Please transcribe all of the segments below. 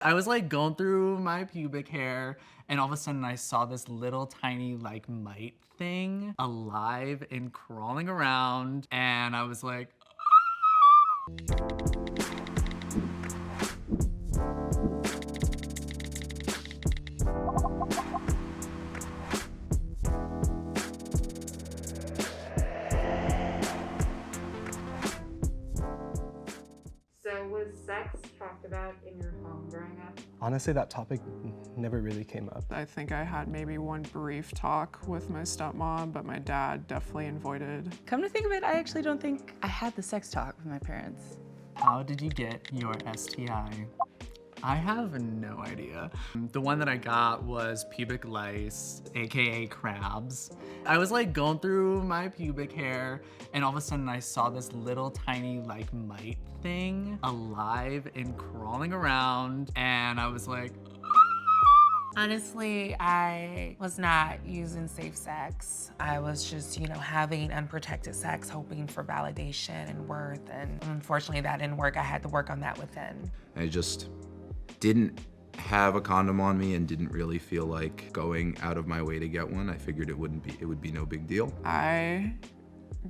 I was like going through my pubic hair and all of a sudden I saw this little tiny like mite thing alive and crawling around and I was like, So was sex talked about in your home growing up? Honestly, that topic never really came up. I think I had maybe one brief talk with my stepmom, but my dad definitely avoided. Come to think of it, I actually don't think I had the sex talk with my parents. how did you get your STI? I have no idea. The one that I got was pubic lice, AKA crabs. I was like going through my pubic hair and all of a sudden I saw this little tiny like mite thing alive and crawling around and I was like, Honestly, I was not using safe sex. I was just, having unprotected sex, hoping for validation and worth. And unfortunately, that didn't work. I had to work on that within. I just didn't have a condom on me and didn't really feel like going out of my way to get one. I figured it would be no big deal. I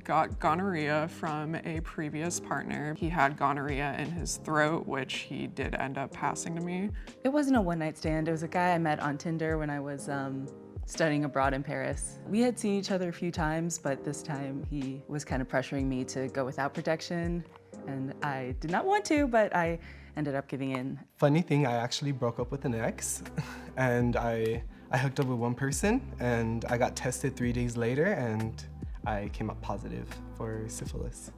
got gonorrhea from a previous partner. He had gonorrhea in his throat, which he did end up passing to me. It wasn't a one-night stand. It was a guy I met on Tinder when I was studying abroad in Paris. We had seen each other a few times, but this time he was kind of pressuring me to go without protection, and I did not want to, but I ended up giving in. Funny thing, I actually broke up with an ex, and I hooked up with one person, and I got tested 3 days later, and I came up positive for syphilis.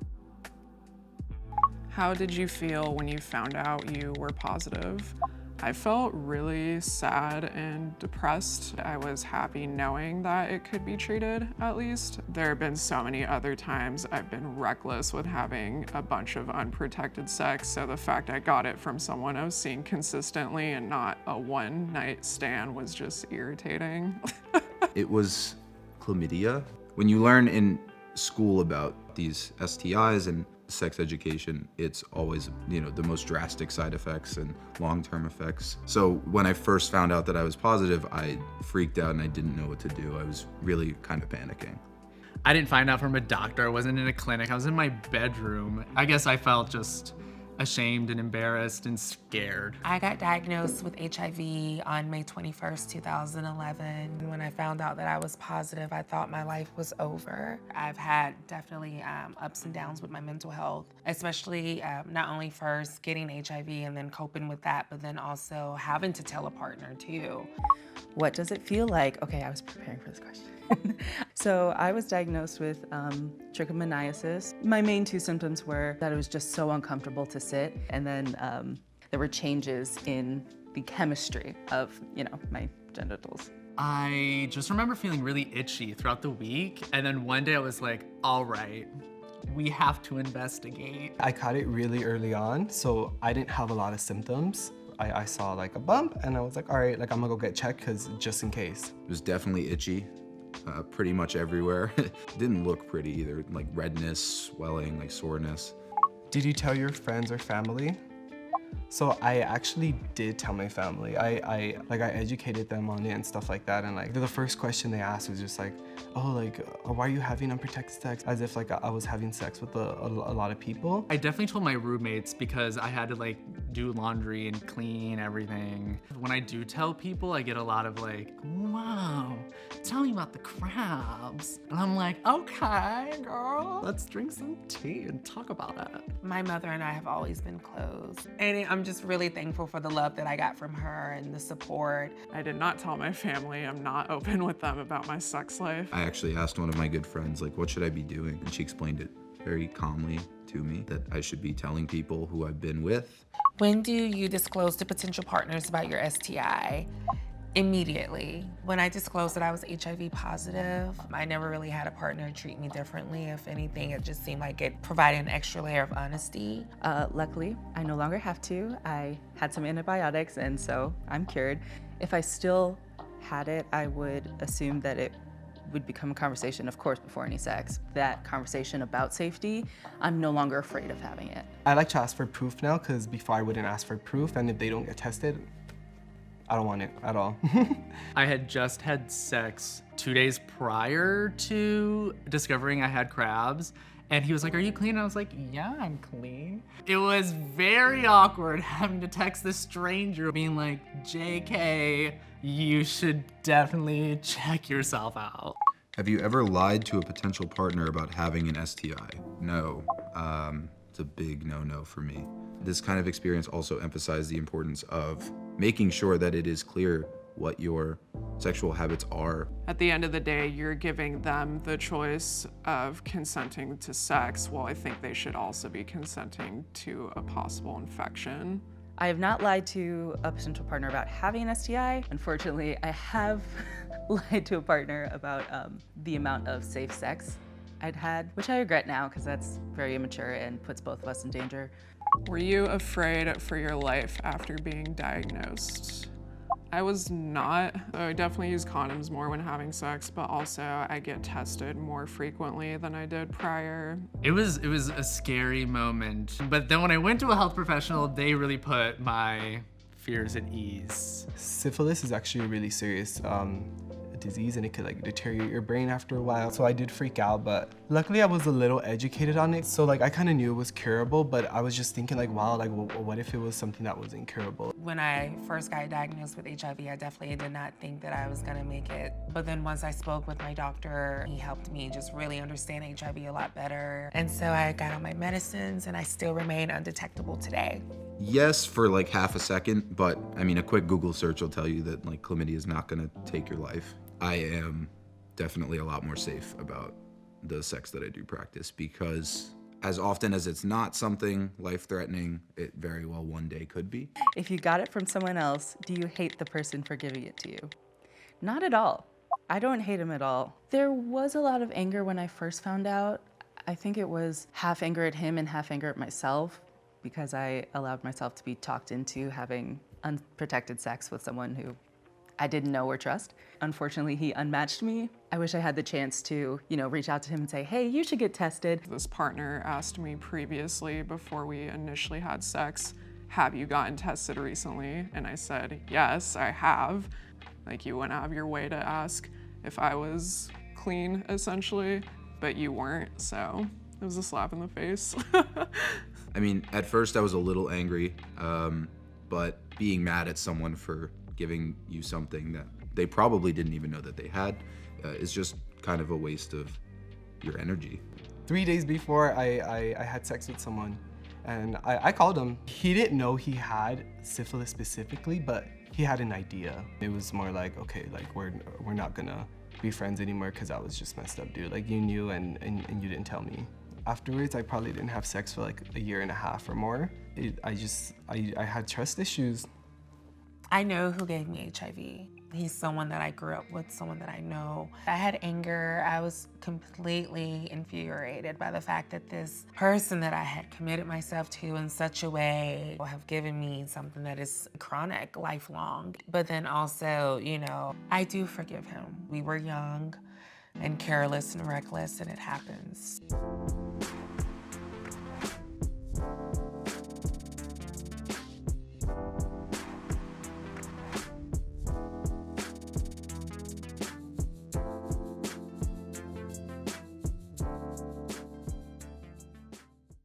How did you feel when you found out you were positive? I felt really sad and depressed. I was happy knowing that it could be treated, at least. There have been so many other times I've been reckless with having a bunch of unprotected sex, so the fact I got it from someone I was seeing consistently and not a one-night stand was just irritating. It was chlamydia. When you learn in school about these STIs and sex education, it's always, the most drastic side effects and long-term effects. So when I first found out that I was positive, I freaked out and I didn't know what to do. I was really kind of panicking. I didn't find out from a doctor. I wasn't in a clinic. I was in my bedroom. I guess I felt just ashamed and embarrassed and scared. I got diagnosed with HIV on May 21st, 2011. When I found out that I was positive, I thought my life was over. I've had definitely ups and downs with my mental health, especially not only first getting HIV and then coping with that, but then also having to tell a partner too. What does it feel like? Okay, I was preparing for this question. So I was diagnosed with trichomoniasis. My main two symptoms were that it was just so uncomfortable to sit, and then there were changes in the chemistry of, my genitals. I just remember feeling really itchy throughout the week, and then one day I was like, all right, we have to investigate. I caught it really early on, so I didn't have a lot of symptoms. I saw like a bump, and I was like, all right, like I'm gonna go get checked, because just in case. It was definitely itchy. Pretty much everywhere. Didn't look pretty either, like redness, swelling, like soreness. Did you tell your friends or family? So I actually did tell my family. I educated them on it and stuff like that, and like the first question they asked was just like, oh, like why are you having unprotected sex? As if like I was having sex with a lot of people. I definitely told my roommates because I had to like do laundry and clean everything. When I do tell people, I get a lot of like, wow, tell me about the crabs. And I'm like, okay, girl, let's drink some tea and talk about it. My mother and I have always been close. And I'm just really thankful for the love that I got from her and the support. I did not tell my family. I'm not open with them about my sex life. I actually asked one of my good friends, like, what should I be doing? And she explained it very calmly to me that I should be telling people who I've been with. When do you disclose to potential partners about your STI? Immediately. When I disclosed that I was HIV positive, I never really had a partner treat me differently. If anything, it just seemed like it provided an extra layer of honesty. Luckily, I no longer have to. I had some antibiotics, and so I'm cured. If I still had it, I would assume that it would become a conversation, of course, before any sex. That conversation about safety, I'm no longer afraid of having it. I like to ask for proof now, because before I wouldn't ask for proof, and if they don't get tested, I don't want it at all. I had just had sex 2 days prior to discovering I had crabs. And he was like, "Are you clean?" And I was like, "Yeah, I'm clean." It was very awkward having to text this stranger being like, "JK, you should definitely check yourself out." Have you ever lied to a potential partner about having an STI? No. It's a big no-no for me. This kind of experience also emphasized the importance of making sure that it is clear what your sexual habits are. At the end of the day, you're giving them the choice of consenting to sex, while I think they should also be consenting to a possible infection. I have not lied to a potential partner about having an STI. Unfortunately, I have lied to a partner about the amount of safe sex I'd had, which I regret now because that's very immature and puts both of us in danger. Were you afraid for your life after being diagnosed? I was not. I definitely use condoms more when having sex, but also I get tested more frequently than I did prior. It was a scary moment. But then when I went to a health professional, they really put my fears at ease. Syphilis is actually a really serious disease, and it could like deteriorate your brain after a while. So I did freak out, but luckily I was a little educated on it. So like I kind of knew it was curable, but I was just thinking like, wow, like what if it was something that was incurable? When I first got diagnosed with HIV, I definitely did not think that I was gonna make it. But then once I spoke with my doctor, he helped me just really understand HIV a lot better. And so I got on my medicines and I still remain undetectable today. Yes, for like half a second, but I mean, a quick Google search will tell you that like chlamydia is not gonna take your life. I am definitely a lot more safe about the sex that I do practice, because as often as it's not something life-threatening, it very well one day could be. If you got it from someone else, do you hate the person for giving it to you? Not at all. I don't hate him at all. There was a lot of anger when I first found out. I think it was half anger at him and half anger at myself, because I allowed myself to be talked into having unprotected sex with someone who I didn't know or trust. Unfortunately, he unmatched me. I wish I had the chance to, reach out to him and say, "Hey, you should get tested." This partner asked me previously, before we initially had sex, "Have you gotten tested recently?" And I said, "Yes, I have." Like, you went out of your way to ask if I was clean, essentially, but you weren't, so it was a slap in the face. I mean, at first I was a little angry, but being mad at someone for giving you something that they probably didn't even know that they had is just kind of a waste of your energy. 3 days before I had sex with someone, and I called him. He didn't know he had syphilis specifically, but he had an idea. It was more like, okay, like we're not gonna be friends anymore because I was just messed up, dude. Like you knew and you didn't tell me. Afterwards, I probably didn't have sex for like a year and a half or more. I had trust issues. I know who gave me HIV. He's someone that I grew up with, someone that I know. I had anger. I was completely infuriated by the fact that this person that I had committed myself to in such a way have given me something that is chronic, lifelong. But then also, I do forgive him. We were young and careless and reckless, and it happens.